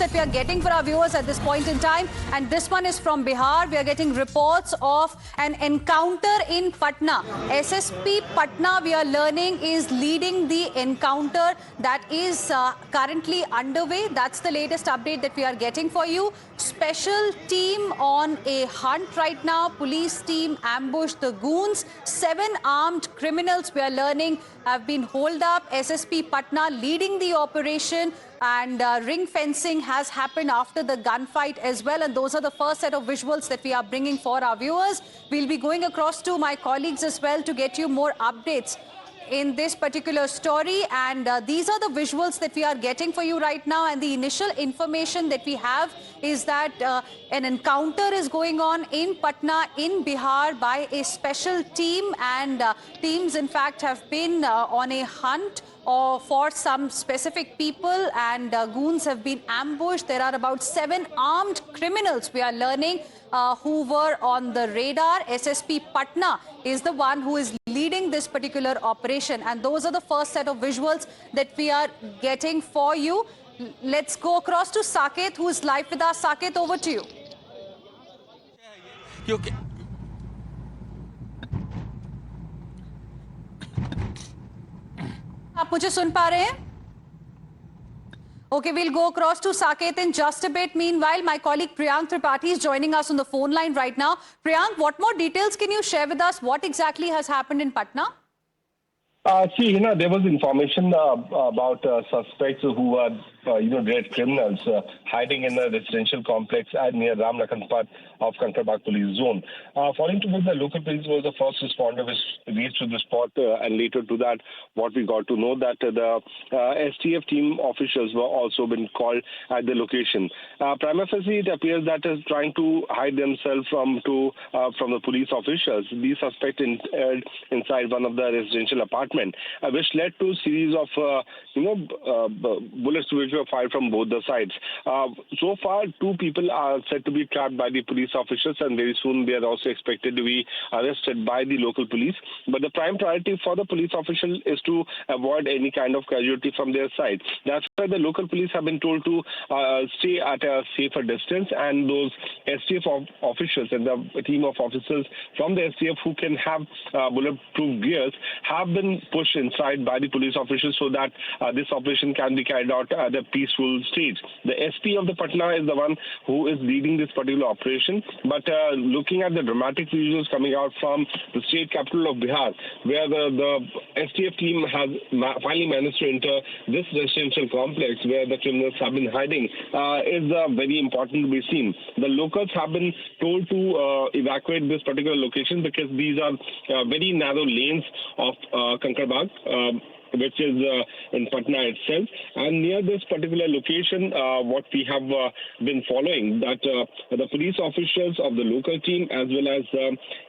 that we are getting for our viewers at this point in time, and this one is from Bihar. We are getting reports of an encounter in Patna. SSP Patna, we are learning, is leading the encounter that is currently underway. That's the latest update that we are getting for you. Special team on a hunt right now. Police team ambushed the goons. 7 armed criminals, we are learning, have been holed up. SSP Patna leading the operation, and ring fencing has happened after the gunfight as well. And those are the first set of visuals that we are bringing for our viewers. We'll be going across to my colleagues as well to get you more updates in this particular story, and these are the visuals that we are getting for you right now. And the initial information that we have is that an encounter is going on in Patna in Bihar by a special team, and teams in fact have been on a hunt for some specific people, and goons have been ambushed. There are about 7 armed criminals, we are learning, who were on the radar. SSP Patna is the one who is leading this particular operation, and those are the first set of visuals that we are getting for you. Let's go across to Saket, who is live with us. Saket, over to you. Okay. आप मुझे सुन पा रहे हैं? Okay, we'll go across to Saket in just a bit. Meanwhile, my colleague Priyank Tripathi is joining us on the phone line right now. Priyank, what more details can you share with us? What exactly has happened in Patna? See, there was information about suspects who are, great criminals hiding in a residential complex near Ram Lakhan Path of Kankerbagh police zone. According to which, the local police was the first responder which reached to the spot, and later to that, what we got to know that the STF team officials were also been called at the location. Prima facie, it appears that is trying to hide themselves from the police officials. These suspects inside one of the residential apartments, which led to a series of bullets which were fired from both the sides. So far, 2 people are said to be trapped by the police officers, and very soon they are also expected to be arrested by the local police. But the prime priority for the police official is to avoid any kind of casualty from their side. That's why the local police have been told to stay at a safer distance, and those STF officials and the team of officers from the STF who can have bulletproof gears have been pushed inside by the police officers so that this operation can be carried out at a peaceful stage. The SP of the Patna is the one who is leading this particular operation, but looking at the dramatic visuals coming out from the state capital of Bihar, where the STF team has finally managed to enter this residential complex where the criminals have been hiding, is very important to be seen. The locals have been told to evacuate this particular location because these are very narrow lanes of Kankerbagh, which is in Patna itself. And near this particular location, what we have been following, that the police officials of the local team as well as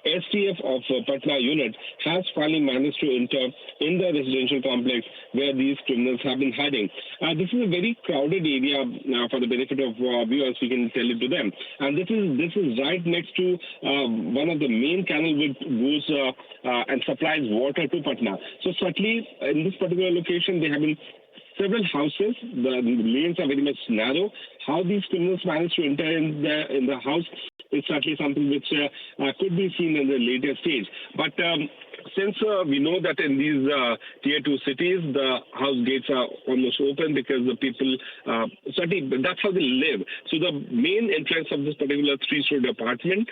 STF of Patna unit has finally managed to enter in the residential complex where these criminals have been hiding. This is a very crowded area. For the benefit of viewers, we can tell it to them. And this is right next to one of the main canal which goes and supplies water to Patna. So certainly in this particular location, there have been several houses. The lanes are very much narrow. How these criminals managed to enter in the house is certainly something which could be seen in the later stage. But since we know that in these tier 2 cities, the house gates are almost open because the people, certainly that's how they live. So the main entrance of this particular 3-story apartment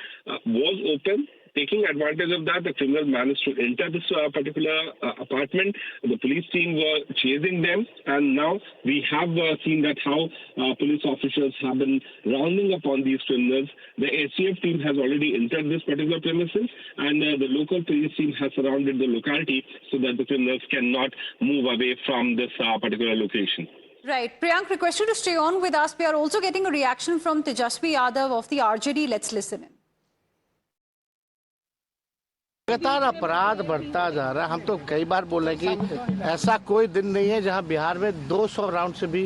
was open. Taking advantage of that, the criminals managed to enter this particular apartment. The police team were chasing them, and now we have seen that how police officers have been rounding up on these criminals. The STF team has already entered this particular premises, and the local police team has surrounded the locality so that the criminals cannot move away from this particular location. Right. Priyank, request you to stay on with us. We are also getting a reaction from Tejasvi Yadav of the RJD. Let's listen in. लगातार अपराध बढ़ता जा रहा है। हम तो कई बार बोले कि ऐसा कोई दिन नहीं है जहां बिहार में 200 राउंड से भी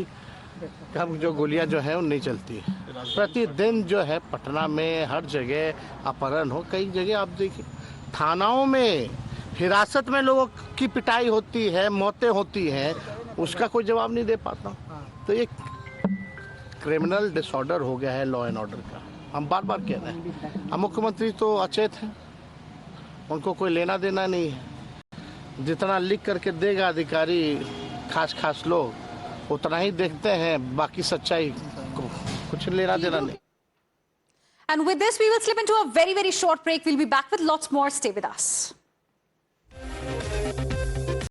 कम जो गोलियां जो है वो नहीं चलती। प्रतिदिन जो है पटना में हर जगह अपहरण हो, कई जगह आप देखिए थानाओं में हिरासत में लोगों की पिटाई होती है, मौतें होती हैं, उसका कोई जवाब नहीं दे पाता। तो ये क्रिमिनल डिसऑर्डर हो गया है लॉ एंड ऑर्डर का। हम बार बार कह रहे हैं। अब मुख्यमंत्री तो अचेत हैं, उनको कोई लेना देना नहीं है। जितना लिख करके देगा अधिकारी खास लोग उतना ही देखते हैं, बाकी सच्चाई को कुछ लेना देना नहीं। And with this, we will slip into a very, very short break. We'll be back with lots more. Stay with us.